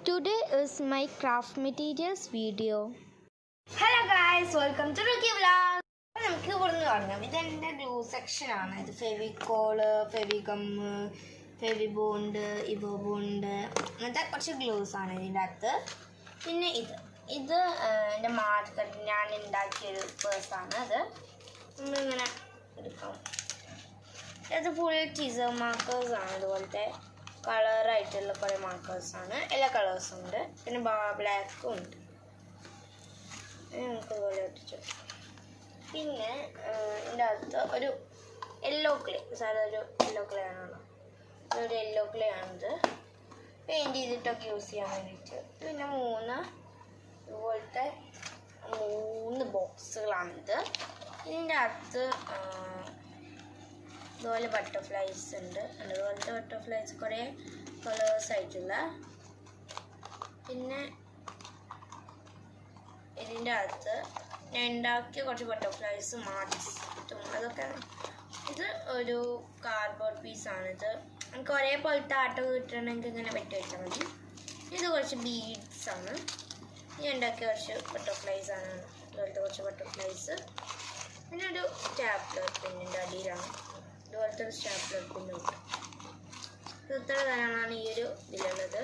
Today is my craft materials video. Hello guys, welcome to Rookie Vlog. നമുക്ക് ഇവിടുന്ന് തുടങ്ങാം. ഇതെൻ്റെ ഗ്ലൂ സെക്ഷനാണ്. ഇത് ഫെവിക്കോള്, ഫെവിഗം, ഫെവിബോണ്ട്, ഇവോബോണ്ട് അങ്ങനത്തെ കുറച്ച് ഗ്ലൂസാണ് ഇതിൻ്റെ അകത്ത്. പിന്നെ ഇത് എൻ്റെ മാർക്കറ്റ് ഞാൻ ഉണ്ടാക്കിയൊരു പേഴ്സാണ്. അത് നമ്മളിങ്ങനെ എടുക്കാം. ഇത് ഫുൾ ടീസർ മാർക്കേഴ്സാണ്. ഇതുപോലത്തെ കളറായിട്ടുള്ള കുറേ മാർക്കേഴ്സാണ്. എല്ലാ കളേഴ്സും ഉണ്ട്. പിന്നെ ബ്ലാക്കും ഉണ്ട്. നമുക്ക് ഇതുപോലെ ഒട്ടിച്ചു. പിന്നെ ഇതിൻ്റെ അകത്ത് ഒരു യെല്ലോ ക്ലേ, സാധാ ഒരു യെല്ലോ ക്ലേ ആണല്ലോ. ഇതൊരു യെല്ലോ ക്ലേ ആണിത്. പെയിൻറ് ചെയ്തിട്ടൊക്കെ യൂസ് ചെയ്യാൻ വേണ്ടിയിട്ട്. പിന്നെ ഇതുപോലത്തെ 3 ബോക്സുകളാണിത്. ഇതിൻ്റെ അകത്ത് ഇതുപോലെ ബട്ടർഫ്ലൈസ് ഉണ്ട്. അതുപോലത്തെ ബട്ടർഫ്ലൈസ് കുറേ കളേഴ്സ് ആയിട്ടുള്ള. പിന്നെ ഇതിൻ്റെ അകത്ത് ഞാൻ ഉണ്ടാക്കിയ കുറച്ച് ബട്ടർഫ്ലൈസ് മാർക്സും അതൊക്കെ. ഇത് ഒരു കാർഡ്ബോർഡ് പീസാണിത്. നമുക്ക് ഒരേപോലത്തെ ആട്ടം കിട്ടണമെങ്കിൽ ഇങ്ങനെ വെട്ടി വെച്ചാൽ മതി. ഇത് കുറച്ച് ബീഡ്സാണ്. ഞാൻ ഉണ്ടാക്കിയ കുറച്ച് ബട്ടർഫ്ലൈസ് ആണ്. ഇതുപോലത്തെ കുറച്ച് ബട്ടർഫ്ലൈസ്. പിന്നെ ഒരു സ്റ്റാപ്ലർ പിന്നിൻ്റെ അടിയിലാണ്. ഇതുപോലത്തെ ഒരു സ്റ്റാപ്ലർ പിന്ന് കിട്ടും. ഇത് ഇത്ര തരമാണ് ഈ ഒരു ഇതിലുള്ളത്.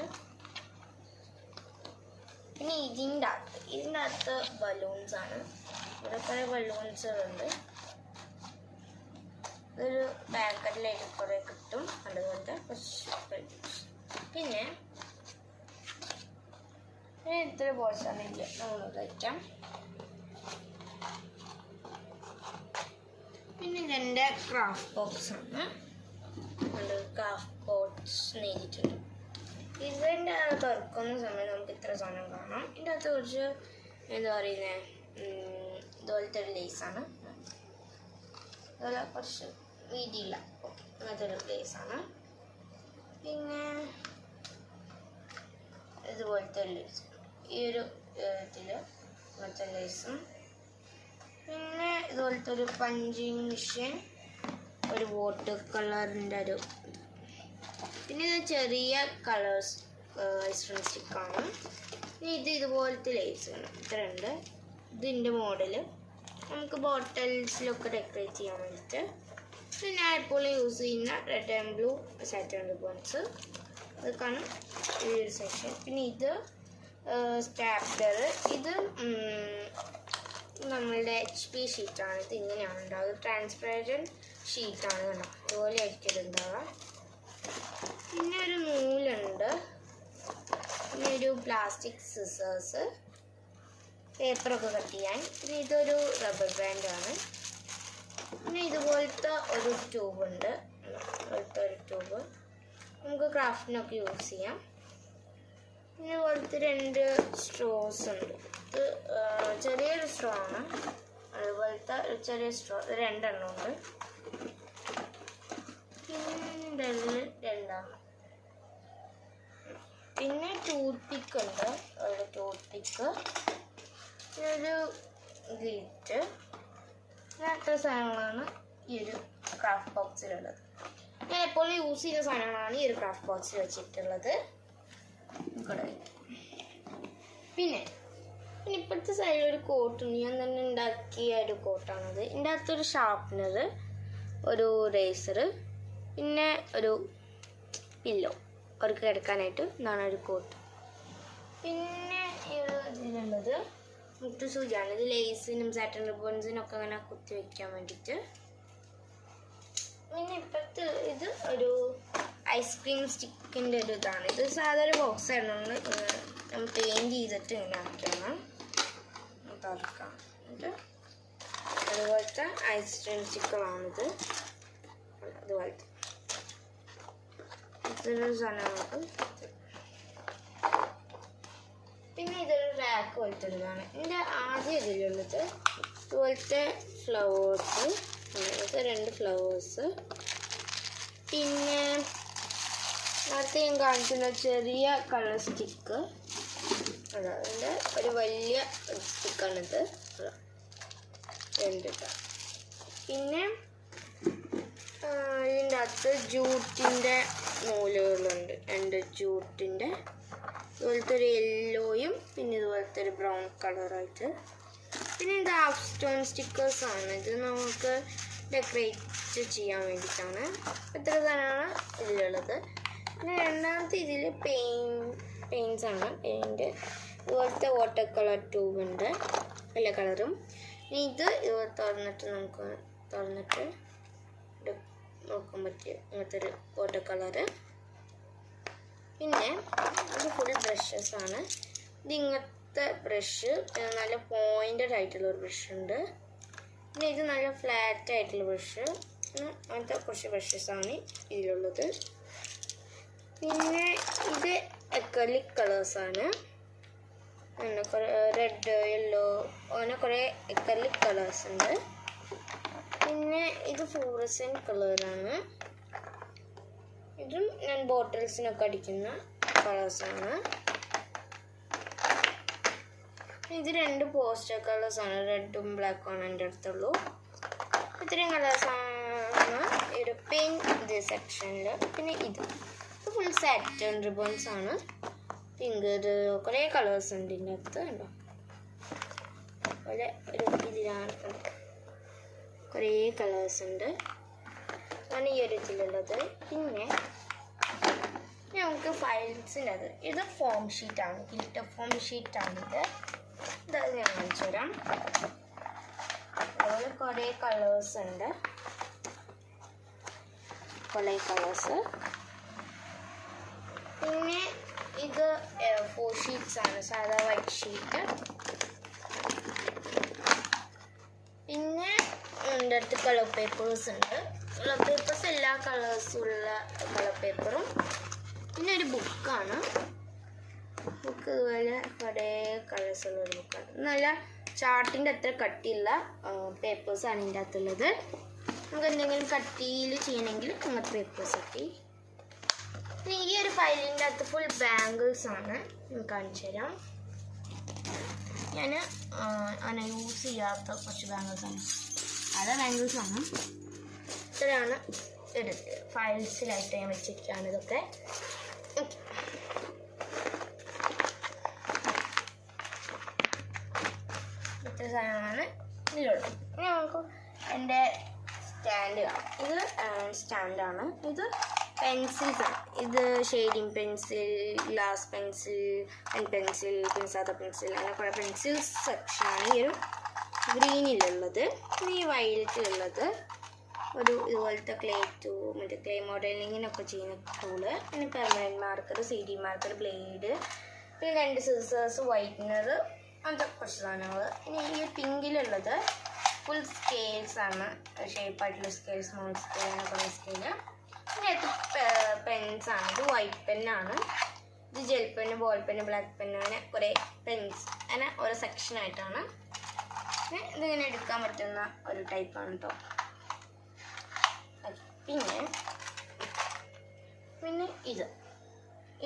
പിന്നെ ഇതിൻ്റെ അകത്ത് ബലൂൺസാണ്. ഇവിടെ കുറേ ബലൂൺസുകളുണ്ട്. ഇതൊരു പാക്കറ്റിലേക്ക് കുറേ കിട്ടും. അതുപോലത്തെ കുറച്ച് ബലൂൺസ്. പിന്നെ ഇത്ര ബോൾസാണ് ഇല്ല നമ്മൾ കഴിക്കാം. പിന്നെ ഇതെൻ്റെ ക്രാഫ്റ്റ് ബോക്സാണ്. ക്രാഫ്റ്റ് ബോക്സ് നേരിട്ടുണ്ട്. ഇതിൻ്റെ തുറക്കുന്ന സമയം നമുക്ക് ഇത്ര സാധനം കാണാം. ഇതിൻ്റെ അകത്ത് കുറച്ച് എന്താ പറയുന്നത് ഇതുപോലത്തെ ഒരു ലേസാണ്. അതുപോലെ കുറച്ച് വീതിയില്ല. ഓക്കെ, അങ്ങനത്തെ ഒരു ലേസാണ്. പിന്നെ ഇതുപോലത്തെ ഒരു ലേസ്, ഈ ഒരു ഇതിൽ ഇങ്ങനത്തെ ലേസും. പിന്നെ ഇതുപോലത്തെ ഒരു പഞ്ചിങ് മെഷീൻ, ഒരു വാട്ടർ കളറിൻ്റെ ഒരു. പിന്നെ ഇത് ചെറിയ കളേഴ്സ് ഐസ്ക്രീം സ്റ്റിക്കാണ്. ഇത് ഇതുപോലത്തെ ലേസാണ്. ഇത്രയുണ്ട്. ഇതിൻ്റെ മോഡല് നമുക്ക് ബോട്ടിൽസിലൊക്കെ ഡെക്കറേറ്റ് ചെയ്യാൻ വേണ്ടിയിട്ട്. പിന്നെ ഞാൻ എപ്പോഴും യൂസ് ചെയ്യുന്ന red and blue satin ribbons. അതൊക്കെയാണ് ഈ ഒരു സെക്ഷൻ. പിന്നെ ഇത് സ്റ്റാപ്ലർ. ഇത് നമ്മളുടെ HP ഷീറ്റാണ്. ഇത് ഇങ്ങനെയാണ് ഉണ്ടാവുക. ട്രാൻസ്പെറൻറ്റ് ഷീറ്റാണ് കേട്ടോ. ഇതുപോലെ ആയിരിക്കും ഇത് ഉണ്ടാവുക. പിന്നെ ഒരു നൂലുണ്ട്. പിന്നെ ഒരു പ്ലാസ്റ്റിക് സിസേഴ്സ്, പേപ്പറൊക്കെ കട്ട് ചെയ്യാൻ. പിന്നെ ഇതൊരു റബ്ബർ ബാൻഡാണ്. പിന്നെ ഇതുപോലത്തെ ഒരു ട്യൂബുണ്ട്. ഇതുപോലത്തെ ഒരു ട്യൂബ് നമുക്ക് ക്രാഫ്റ്റിനൊക്കെ യൂസ് ചെയ്യാം. പിന്നെ ഇതുപോലത്തെ 2 സ്ട്രോസ് ഉണ്ട്. ഇത് ചെറിയൊരു സ്ട്രോ ആണ്. അതുപോലത്തെ ഒരു ചെറിയ സ്ട്രോ 2 എണ്ണം ഉണ്ട്. പിന്നെ 2. പിന്നെ ടൂത്ത് പിക്ക് ഉണ്ട്. ഒരു ടൂത്ത് പിക്ക്, ഒരു ഗ്ലിറ്റ്. അത്ര സാധനങ്ങളാണ് ഈ ഒരു ക്രാഫ്റ്റ് ബോക്സിലുള്ളത്. ഞാൻ എപ്പോഴും യൂസ് ചെയ്യുന്ന സാധനങ്ങളാണ് ഈ ഒരു ക്രാഫ്റ്റ് ബോക്സിൽ വെച്ചിട്ടുള്ളത്. പിന്നെ ഇപ്പോഴത്തെ സൈഡിൽ ഒരു കോട്ടുണ്ട്. ഞാൻ തന്നെ ഉണ്ടാക്കിയ ഒരു കോട്ടാണത്. ഇതിൻ്റെ അകത്തൊരു ഷാർപ്നർ, ഒരു റേസർ, പിന്നെ ഒരു പില്ലോ അവർക്ക് കിടക്കാനായിട്ട്. ഇതാണ് ഒരു കോട്ട്. പിന്നെ ഇതിലുള്ളത് മുട്ടു സൂചിയാണ്. ഇത് ലേസിനും സാറ്റൻ റിബൺസിനും ഒക്കെ അങ്ങനെ കുത്തി വയ്ക്കാൻ വേണ്ടിയിട്ട്. പിന്നെ ഇപ്പോഴത്തെ ഇത് ഒരു ഐസ്ക്രീം സ്റ്റിക്കിൻ്റെ ഒരു ഇതാണ്. ഇത് സാധാരണ ബോക്സ് ആയതുകൊണ്ട് നമ്മൾ പെയിൻറ് ചെയ്തിട്ട് ഇങ്ങനെ ആക്കിയാണ് തുറക്കാം. അതുപോലത്തെ ഐസ്ക്രീം സ്റ്റിക്കുകളാണിത്. അതുപോലത്തെ ഇതൊരു സാധനങ്ങൾക്ക്. പിന്നെ ഇതൊരു റാക്ക് പോലത്തെ ഇതാണ്. ഇതിൻ്റെ ആദ്യം ഇതിലുള്ളത് ഇതുപോലത്തെ ഫ്ലവേഴ്സ്. അങ്ങനത്തെ 2 ഫ്ലവേഴ്സ്. പിന്നെ നേരത്തെ ഞാൻ കാണിക്കുന്ന ചെറിയ കളർ സ്റ്റിക്ക്. അതിൻ്റെ ഒരു വലിയ സ്റ്റിക്കാണിത്. 2. പിന്നെ ഇതിൻ്റെ അകത്ത് ജൂട്ടിൻ്റെ നൂലുകളുണ്ട്. 2 ജൂട്ടിൻ്റെ ഇതുപോലത്തെ ഒരു യെല്ലോയും പിന്നെ ഇതുപോലത്തെ ഒരു ബ്രൗൺ കളറായിട്ട്. പിന്നെ ഇത് ഹാഫ് സ്റ്റോൺ സ്റ്റിക്കേഴ്സാണ്. ഇത് നമുക്ക് ഡെക്കറേറ്റ് ചെയ്യാൻ വേണ്ടിയിട്ടാണ്. ഇത്ര സാധനമാണ് ഇതിലുള്ളത്. പിന്നെ രണ്ടാമത്തെ ഇതിൽ പെയിൻറ്റ്സ് ആണ്. പെയിൻറ്റ് ഇതുപോലത്തെ വാട്ടർ കളർ ട്യൂബ് ഉണ്ട്, എല്ലാ കളറും. ഇനി ഇത് ഇതുപോലെ തുറന്നിട്ട് നോക്കാൻ പറ്റിയ ഇങ്ങനത്തെ ഒരു വാട്ടർ കളറ്. പിന്നെ ഇത് ഫുൾ ബ്രഷസ് ആണ്. ഇത് ഇങ്ങനത്തെ ബ്രഷ്, നല്ല പോയിൻറ്റഡ് ആയിട്ടുള്ള ഒരു ബ്രഷ് ഉണ്ട്. പിന്നെ ഇത് നല്ല ഫ്ലാറ്റ് ആയിട്ടുള്ള ബ്രഷ്. അങ്ങനത്തെ കുറച്ച് ബ്രഷസാണ് ഇതിലുള്ളത്. പിന്നെ ഇത് അക്രിലിക് കളേഴ്സാണ്. റെഡ്, യെല്ലോ അങ്ങനെ കുറേ അക്രിലിക് കളേഴ്സ് ഉണ്ട്. പിന്നെ ഇത് ഫ്ലൂറസെൻറ്റ് കളറാണ്. ഇതും ഞാൻ ബോട്ടിൽസിനൊക്കെ അടിക്കുന്ന കളേഴ്സാണ്. ഇത് 2 പോസ്റ്റർ കളേഴ്സാണ്. റെഡും ബ്ലാക്കും ആണ് എൻ്റെ അടുത്തുള്ളൂ. ഇത്രയും കളേഴ്സാണ് ഈ ഒരു പെയിൻറ്റ് സെക്ഷനിൽ. പിന്നെ ഇത് ഫുൾ സാറ്റൻ റിബൺസ് ആണ്. പിങ്ക്, ഇത് കുറേ കളേഴ്സ് ഉണ്ട് ഇതിൻ്റെ അകത്ത്. കണ്ടോ, ഒരു ഇതിലാണ് കുറേ കളേഴ്സ് ഉണ്ട്. ആണ് ഈ ഒരു ഇതിലുള്ളത്. പിന്നെ നമുക്ക് ഫയൽസിൻ്റെ അത് ഇത് ഫോം ഷീറ്റാണ്, ഗിൽറ്റർ ഫോം ഷീറ്റാണിത്. ഇത് ഞാൻ കാണിച്ചു തരാം. അതുപോലെ കുറേ കളേഴ്സ് ഉണ്ട്, കുറേ കളേഴ്സ്. പിന്നെ ഇത് 4 ഷീറ്റ്സ് ആണ്, സാധാ വൈറ്റ് ഷീറ്റ്. പിന്നെ എൻ്റെ അടുത്ത് കളർ പേപ്പേഴ്സ് ഉണ്ട്. കളർ പേപ്പേഴ്സ് എല്ലാ കളേഴ്സും ഉള്ള കളർ പേപ്പറും. പിന്നെ ഒരു ബുക്കാണ്. ബുക്ക് ഇതുപോലെ കുറേ കളേഴ്സുള്ള ഒരു ബുക്കാണ്. നല്ല ചാർട്ടിൻ്റെ അത്ര കട്ടിയുള്ള പേപ്പേഴ്സാണ് ഇതിൻ്റെ അകത്തുള്ളത്. നമുക്ക് എന്തെങ്കിലും കട്ടിയിൽ ചെയ്യണമെങ്കിൽ അങ്ങനത്തെ പേപ്പേഴ്സ് കിട്ടി. പിന്നെ ഈ ഒരു ഫയലിൻ്റെ അകത്ത് ഫുൾ ബാംഗിൾസ് ആണ്. ഞാൻ കാണിച്ചു തരാം. ഞാൻ അങ്ങനെ യൂസ് ചെയ്യാത്ത കുറച്ച് ബാംഗിൾസാണ്, അതാ ബാംഗിൾസാണ്. ഇത്രയാണ് എടുത്ത് ഫയൽസിലായിട്ട് ഞാൻ വെച്ചിട്ടാണ് ഇതൊക്കെ. ഇത്ര സാധനമാണ് ഇതിലുള്ളത്. ഇനി നമുക്ക് എൻ്റെ സ്റ്റാൻഡ് കാണാം. ഇത് സ്റ്റാൻഡാണ്. ഇത് പെൻസിൽസാണ്. ഇത് shading pencil, glass pencil, pencil, പിന്നെ സാധാ പെൻസിൽ, അങ്ങനെ കുറേ പെൻസിൽസ് സെക്ഷനാണ് ഈ ഒരു ഗ്രീനിലുള്ളത്. പിന്നെ ഈ വയലറ്റിലുള്ളത് ഒരു ഇതുപോലത്തെ മറ്റേ ക്ലേ മോഡലിങ്ങിനൊക്കെ ചെയ്യുന്ന ടൂള്. പിന്നെ permanent marker, CD marker, blade, പിന്നെ 2 സിസേഴ്സ്, വൈറ്റ്നർ, അങ്ങനത്തെ കുറച്ച് സാധനങ്ങൾ. പിന്നെ ഈ പിങ്കിലുള്ളത് ഫുൾ സ്കെയിൽസാണ്, ഷേപ്പായിട്ടുള്ള സ്കെയിൽ, സ്മോൾ സ്കെയിൽ, അങ്ങനെ കുറേ സ്കെയില്. പിന്നെ ഇത് പെൻസാണ്. ഇത് വൈറ്റ് പെന്നാണ്. ഇത് gel pen, ball pen, black pen, അങ്ങനെ കുറേ പെൻസ്, അങ്ങനെ ഓരോ സെക്ഷനായിട്ടാണ്. ഇതിങ്ങനെ എടുക്കാൻ പറ്റുന്ന ഒരു ടൈപ്പാണ് കേട്ടോ. പിന്നെ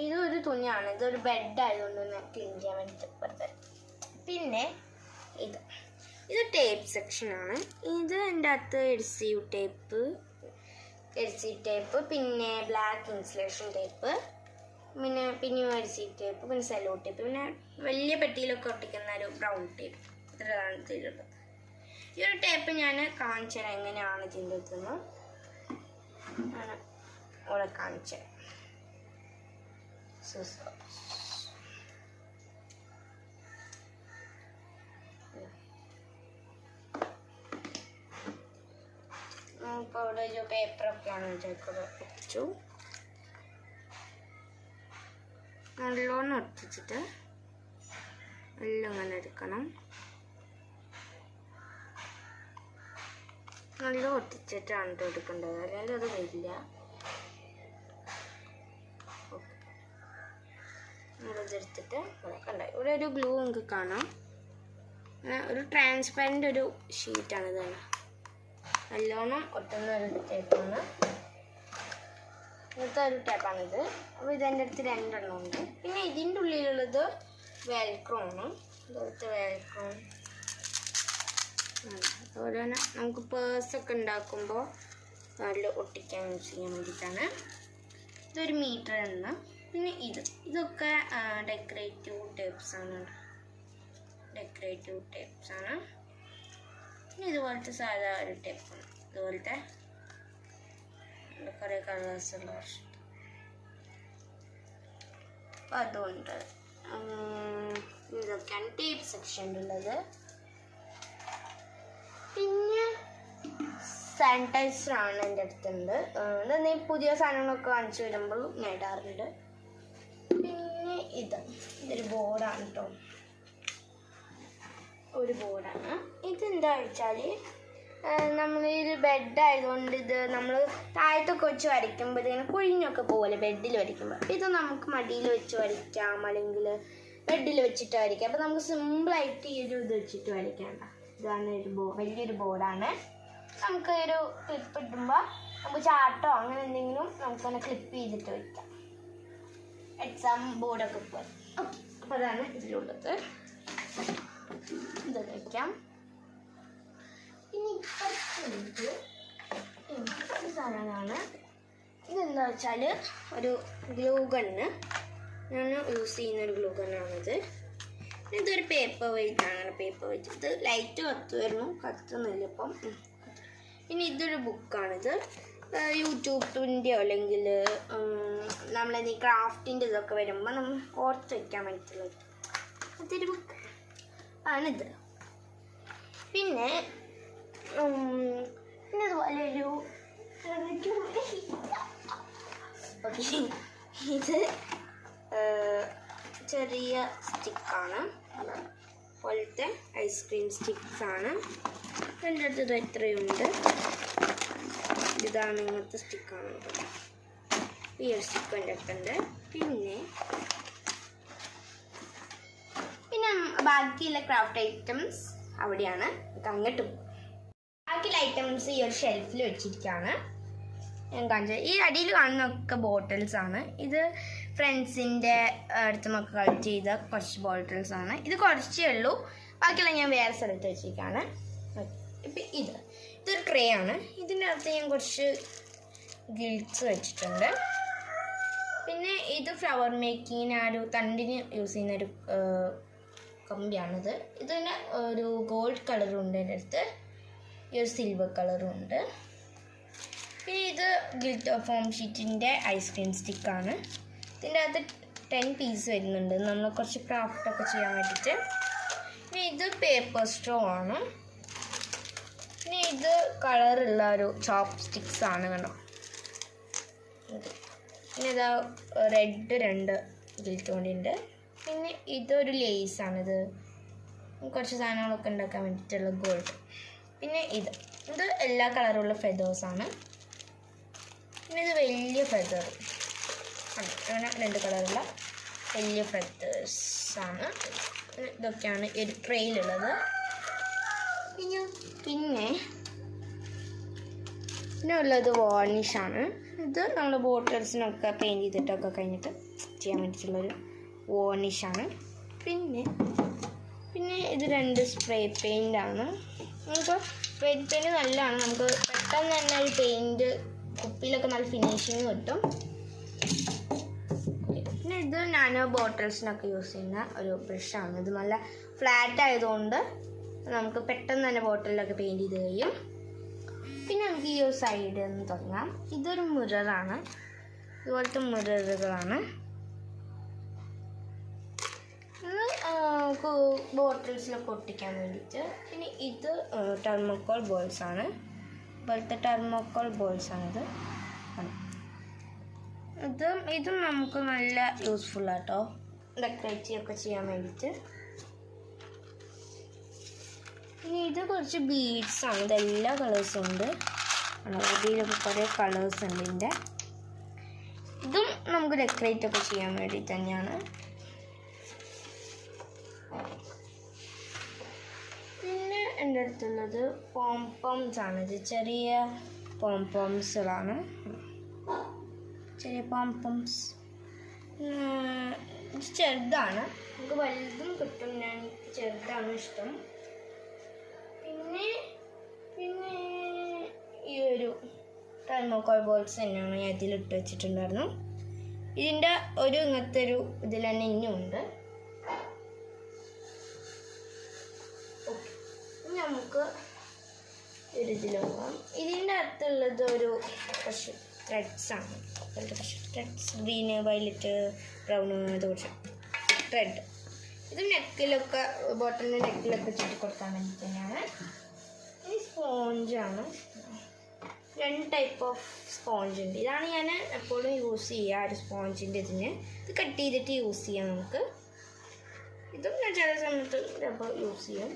ഇതൊരു തുണിയാണ്. ഇതൊരു ബെഡ് ആയതുകൊണ്ട് തന്നെ ക്ലീൻ ചെയ്യാൻ വേണ്ടിയിട്ട് വെറുതെ. പിന്നെ ഇത് ടേപ്പ് സെക്ഷനാണ്. ഇത് എൻ്റെ അകത്ത് എഡ്സീവ് ടേപ്പ്, പിന്നെ ബ്ലാക്ക് ഇൻസുലേഷൻ ടേപ്പ്, പിന്നെ എഡ്സീവ് ടേപ്പ്, പിന്നെ സെല്ലോ ടേപ്പ്, പിന്നെ വലിയ പെട്ടിയിലൊക്കെ ഒട്ടിക്കുന്ന ഒരു ബ്രൗൺ ടേപ്പ്. ഇത്രയാണ് ഇതിലുള്ളത്. ഈ ഒരു ടേപ്പ് ഞാൻ കാണിച്ചു തരാം എങ്ങനെയാണ് ഇതിൻ്റെ അടുത്തുനിന്ന് അവിടെ കാണിച്ചു തരാം. ഇപ്പോൾ ഇവിടെ ഒരു പേപ്പറൊക്കെയാണ് ഒട്ടിച്ചു. നല്ലോണം ഒട്ടിച്ചിട്ട് എല്ലാം ഇങ്ങനെ എടുക്കണം. നല്ല ഒട്ടിച്ചിട്ടാണ് എടുക്കേണ്ടത്, അല്ലെങ്കിൽ അത് വരില്ല. ഇതെടുത്തിട്ട് കണ്ട ഇവിടെ ഒരു ഗ്ലൂ നിങ്ങൾക്ക് കാണാം. ഒരു ട്രാൻസ്പെറൻറ്റ് ഒരു ഷീറ്റാണ് ഇത്. നല്ലോണം ഒട്ടുന്ന ഒരു ടേപ്പാണ്, ഇങ്ങനത്തെ ഒരു ടേപ്പാണിത്. അപ്പോൾ ഇതെൻ്റെ അടുത്ത് 2 എണ്ണം ഉണ്ട്. പിന്നെ ഇതിൻ്റെ ഉള്ളിലുള്ളത് വെൽക്രോ ആണ്. ഇതുപോലത്തെ വെൽക്രോ അതുപോലെ തന്നെ നമുക്ക് പേഴ്സൊക്കെ ഉണ്ടാക്കുമ്പോൾ അതിൽ ഒട്ടിക്കാൻ യൂസ് ചെയ്യാൻ വേണ്ടിയിട്ടാണ്. ഇതൊരു മീറ്റർ എണ്ണ. പിന്നെ ഇതൊക്കെ ഡെക്കറേറ്റീവ് ടേപ്സാണ്. പിന്നെ ഇതുപോലത്തെ സാധാ ഒരു ടേപ്പാണ്. ഇതുപോലത്തെ കുറേ കളേഴ്സുള്ള വർഷം. അപ്പം അതുകൊണ്ട് ഇതൊക്കെയാണ് ടേപ്പ് സെക്ഷനിലുള്ളത്. പിന്നെ സാനിറ്റൈസറാണ് എൻ്റെ അടുത്തുണ്ട്. ഇതെന്നീ പുതിയ സാധനങ്ങളൊക്കെ വാങ്ങിച്ചു വരുമ്പോൾ ഞാൻ ഇടാറുണ്ട്. പിന്നെ ഇതൊരു ബോർഡാണ് കേട്ടോ. ഒരു ബോർഡാണ്. ഇതെന്താ വെച്ചാൽ നമ്മളൊരു ബെഡായതുകൊണ്ട് ഇത് നമ്മൾ താഴത്തൊക്കെ വെച്ച് വരയ്ക്കുമ്പോൾ ഇതിങ്ങനെ കുഴിഞ്ഞൊക്കെ പോകല്ലേ ബെഡിൽ വരയ്ക്കുമ്പോൾ. ഇത് നമുക്ക് മടിയിൽ വെച്ച് വരയ്ക്കാം, അല്ലെങ്കിൽ ബെഡിൽ വെച്ചിട്ട് വരയ്ക്കാം. അപ്പോൾ നമുക്ക് സിമ്പിളായിട്ട് ഈ ഒരു ഇത് വെച്ചിട്ട് വരയ്ക്കേണ്ട. ഇതാണ് വലിയൊരു ബോർഡാണ്. നമുക്ക് ഒരു ക്ലിപ്പ് ഇടുമ്പോൾ നമുക്ക് ചാർട്ടോ അങ്ങനെ എന്തെങ്കിലും നമുക്കൊന്ന് ക്ലിപ്പ് ചെയ്തിട്ട് വയ്ക്കാം. എക്സാം ബോർഡൊക്കെ പോലെ. ഓക്കെ, അപ്പോൾ അതാണ് ഇതിലുള്ളത്. ഇത് വയ്ക്കാം. ഇനി ഇപ്പോഴത്തെ ഒരു സാധനമാണ്. ഇതെന്താ വെച്ചാൽ ഒരു ഗ്ലൂ ഗണ്ണ്. ഞാൻ യൂസ് ചെയ്യുന്നൊരു ഗ്ലൂ ഗണ്ണാണിത്. ഇതൊരു പേപ്പർ വെയിറ്റാണ്. ഇത് ലൈറ്റ് കത്തുന്നില്ല ഇപ്പം. പിന്നെ ഇതൊരു ബുക്കാണിത്. യൂട്യൂബിൻ്റെയോ അല്ലെങ്കിൽ നമ്മളെന്ത് ക്രാഫ്റ്റിൻ്റെ ഇതൊക്കെ വരുമ്പോൾ നമ്മൾ ഓർത്ത് വയ്ക്കാൻ വേണ്ടിയിട്ടുള്ളത് അതൊരു ബുക്ക് ആണിത്. പിന്നെ അതുപോലെ ഒരു ഓക്കെ, ഇത് ചെറിയ സ്റ്റിക്കാണ്. പോലത്തെ ഐസ്ക്രീം സ്റ്റിക്സാണ്. എൻ്റെ അടുത്തത് എത്രയുണ്ട്. ഇതാണ് ഇങ്ങനത്തെ സ്റ്റിക്കാണ്. ഈ ഒരു സ്റ്റിക്ക് എൻ്റെ അടുത്തുണ്ട്. പിന്നെ ബാക്കിയുള്ള ക്രാഫ്റ്റ് ഐറ്റംസ് അവിടെയാണ്. അങ്ങോട്ട് പോകും. ബാക്കിയുള്ള ഐറ്റംസ് ഈ ഒരു ഷെൽഫിൽ വെച്ചിരിക്കുകയാണ്. ഞാൻ കാണിച്ചത് ഈ അടിയിൽ കാണുന്നൊക്കെ ബോട്ടിൽസാണ്. ഇത് ഫ്രണ്ട്സിൻ്റെ അടുത്ത് നമുക്ക് കളക്ട് ചെയ്ത കുറച്ച് ബോട്ടിൽസാണ്. ഇത് കുറച്ചേ ഉള്ളൂ, ബാക്കിയുള്ള ഞാൻ വേറെ സ്ഥലത്ത് വെച്ചിരിക്കുകയാണ്. ഇപ്പം ഇതൊരു ട്രേ ആണ്. ഇതിൻ്റെ അകത്ത് ഞാൻ കുറച്ച് ഗിൽറ്റ്സ് വെച്ചിട്ടുണ്ട്. പിന്നെ ഇത് ഫ്ലവർ മേക്കിങ്ങിന് ആ ഒരു തണ്ടിന് യൂസ് ചെയ്യുന്നൊരു കമ്പിയാണിത്. ഇതിന് ഒരു ഗോൾഡ് കളറും ഉണ്ട് എൻ്റെ അടുത്ത്, ഈ ഒരു സിൽവർ കളറും ഉണ്ട്. പിന്നെ ഇത് ഗിൽറ്റർ ഫോം ഷീറ്റിൻ്റെ ഐസ്ക്രീം സ്റ്റിക്കാണ്. ഇതിൻ്റെ അകത്ത് 10 പീസ് വരുന്നുണ്ട് നമ്മൾ കുറച്ച് ക്രാഫ്റ്റൊക്കെ ചെയ്യാൻ വേണ്ടിയിട്ട്. പിന്നെ ഇത് പേപ്പർ സ്ട്രോ ആണ്. പിന്നെ ഇത് കളറുള്ള ഒരു ചോപ്പ് സ്റ്റിക്സ് ആണ് കണ്ടോ. പിന്നെ ഇതാ റെഡ് 2 ഗിൽറ്റ് കൊണ്ടുണ്ട്. പിന്നെ ഇതൊരു ലേസാണിത്, കുറച്ച് സാധനങ്ങളൊക്കെ ഉണ്ടാക്കാൻ വേണ്ടിയിട്ടുള്ള ഗോൾഡ്. പിന്നെ ഇത് എല്ലാ കളറുള്ള ഫെദേഴ്സാണ്. പിന്നെ ഇത് വലിയ ഫെദർ അങ്ങനെ 2 കളറുള്ള വലിയ ഫെദേഴ്സാണ്. ഇതൊക്കെയാണ് ഒരു ട്രെയിലുള്ളത്. പിന്നെ ഉള്ളത് വാർണിഷാണ്. ഇത് നമ്മൾ ബോട്ടിൽസിനൊക്കെ പെയിൻറ്റ് ചെയ്തിട്ടൊക്കെ കഴിഞ്ഞിട്ട് ചെയ്യാൻ വേണ്ടിയിട്ടുള്ളൊരു വാർണിഷാണ്. പിന്നെ ഇത് 2 സ്പ്രേ പെയിൻ്റാണ്. നമുക്ക് സ്പ്രേ പെയിൻറ്റ് നല്ലതാണ്. നമുക്ക് പെട്ടെന്ന് തന്നെ ഒരു പെയിൻറ്റ് കുപ്പിയിലൊക്കെ നല്ല ഫിനിഷിങ് കിട്ടും. പിന്നെ ഇത് നാനോ ബോട്ടിൽസിനൊക്കെ യൂസ് ചെയ്യുന്ന ഒരു ബ്രഷാണ്. ഇത് നല്ല ഫ്ലാറ്റ് ആയതുകൊണ്ട് നമുക്ക് പെട്ടെന്ന് തന്നെ ബോട്ടിലൊക്കെ പെയിൻറ്റ് ചെയ്ത് കഴിയും. പിന്നെ നമുക്ക് ഈ ഒരു സൈഡിൽ നിന്ന് തുടങ്ങാം. ഇതൊരു മിററാണ്. ഇതുപോലത്തെ മിററുകളാണ്. ബോട്ടിൽസിലൊക്കെ ഒട്ടിക്കാൻ വേണ്ടിയിട്ട്. പിന്നെ ഇത് ടെർമോക്കോൾ ബോൾസാണ്. ഇതുപോലത്തെ ടെർമോക്കോൾ ബോൾസാണിത്. ഇതും നമുക്ക് നല്ല യൂസ്ഫുള്ളാട്ടോ ഡെക്കറേറ്റീവ് ഒക്കെ ചെയ്യാൻ വേണ്ടിയിട്ട്. ഇനി ഇത് കുറച്ച് ബീഡ്സാണ്. ഇതെല്ലാ കളേഴ്സും ഉണ്ട്. ഇതിലൊക്കെ കുറേ കളേഴ്സ് ഉണ്ട് ഇതിൻ്റെ. ഇതും നമുക്ക് ഡെക്കറേറ്റ് ഒക്കെ ചെയ്യാൻ വേണ്ടി തന്നെയാണ്. പിന്നെ എൻ്റെ അടുത്തുള്ളത് പോംപോംസ് ആണ്. ഇത് ചെറിയ പോംപോംസുകളാണ്. ചെറിയ പോംപോംസ് ഇത് ചെറുതാണ്. നമുക്ക് വലുതും കിട്ടും. ഞാൻ ചെറുതാണ് ഇഷ്ടം. പിന്നെ ഈ ഒരു ടെർമോക്കോൾ ബോൾസ് തന്നെയാണ് ഞാൻ ഇതിലിട്ട് വെച്ചിട്ടുണ്ടായിരുന്നു. ഇതിൻ്റെ ഒരു ഇങ്ങനത്തെ ഒരു ഇതിൽ തന്നെ ഇനിയുണ്ട്. ഓക്കെ, നമുക്ക് ഒരു ഇതിൽ പോകാം. ഇതിൻ്റെ അകത്തുള്ളത് ഒരു കുറച്ച് ത്രെഡ്സ് ആണ്. കുറച്ച് ത്രെഡ്സ്, ഗ്രീന്, വയലറ്റ്, ബ്രൗണ്, അത് കുറച്ച് ത്രെഡ്. ഇത് നെക്കിലൊക്കെ, ബോട്ടലിൻ്റെ നെക്കിലൊക്കെ ചുറ്റി കൊടുക്കാൻ വേണ്ടി തന്നെയാണ്. ഈ സ്പോഞ്ചാണ്. 2 ടൈപ്പ് ഓഫ് സ്പോഞ്ച് ഉണ്ട്. ഇതാണ് ഞാൻ എപ്പോഴും യൂസ് ചെയ്യുക, ഒരു സ്പോഞ്ചിൻ്റെ ഇതിന്. ഇത് കട്ട് ചെയ്തിട്ട് യൂസ് ചെയ്യാം നമുക്ക്. ഇതും ഞാൻ ചില സമയത്ത് ചിലപ്പോൾ യൂസ് ചെയ്യും.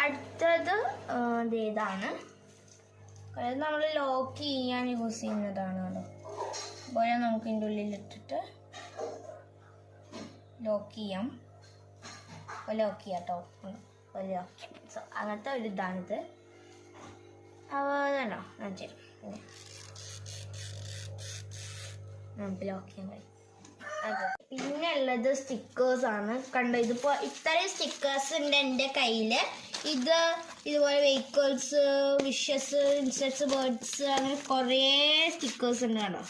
അടുത്തത് ഇതാണ്. അത് നമ്മൾ ലോക്ക് ചെയ്യാൻ യൂസ് ചെയ്യുന്നതാണ്. കേട്ടോ, അതുപോലെ നമുക്ക് ഇതിൻ്റെ ഉള്ളിലിട്ടിട്ട് ലോക്ക് ചെയ്യാം. ലോക്ക് ചെയ്യാം കേട്ടോ, ലോക്ക്. സോ അങ്ങനത്തെ ഒരു ഇതാണിത്. അതാണോ ഞാൻ ചെയ്യും. നമുക്ക് ലോക്ക് ചെയ്യാൻ കഴിയും. അതെ, പിന്നെ ഉള്ളത് സ്റ്റിക്കേഴ്സാണ്. കണ്ടോ, ഇതിപ്പോൾ ഇത്രയും സ്റ്റിക്കേഴ്സ് ഉണ്ട് എൻ്റെ കയ്യിൽ. ഇതുപോലെ വെഹിക്കിൾസ്, വിഷസ്, ഇൻസെക്ട്സ്, ബേർഡ്സ്, അങ്ങനെ കുറേ സ്റ്റിക്കേഴ്സ് ഉണ്ട്. കേട്ടോ,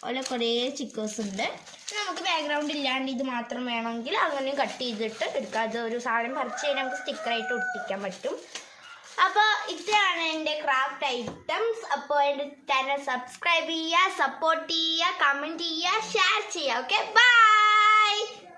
അതുപോലെ കുറേ സ്റ്റിക്കേഴ്സ് ഉണ്ട്. നമുക്ക് ബാക്ക്ഗ്രൗണ്ട് ഇല്ലാണ്ട് ഇത് മാത്രം വേണമെങ്കിൽ അങ്ങനെ കട്ട് ചെയ്തിട്ട് എടുക്കാം. അത് ഒരു സാധനം പറിച്ച് കഴിഞ്ഞാൽ നമുക്ക് സ്റ്റിക്കറായിട്ട് ഒട്ടിക്കാൻ പറ്റും. അപ്പോൾ ഇത്രയാണ് എൻ്റെ ക്രാഫ്റ്റ് ഐറ്റംസ്. അപ്പോൾ എൻ്റെ ചാനൽ സബ്സ്ക്രൈബ് ചെയ്യുക, സപ്പോർട്ട് ചെയ്യുക, കമൻറ്റ് ചെയ്യുക, ഷെയർ ചെയ്യുക. Okay, by.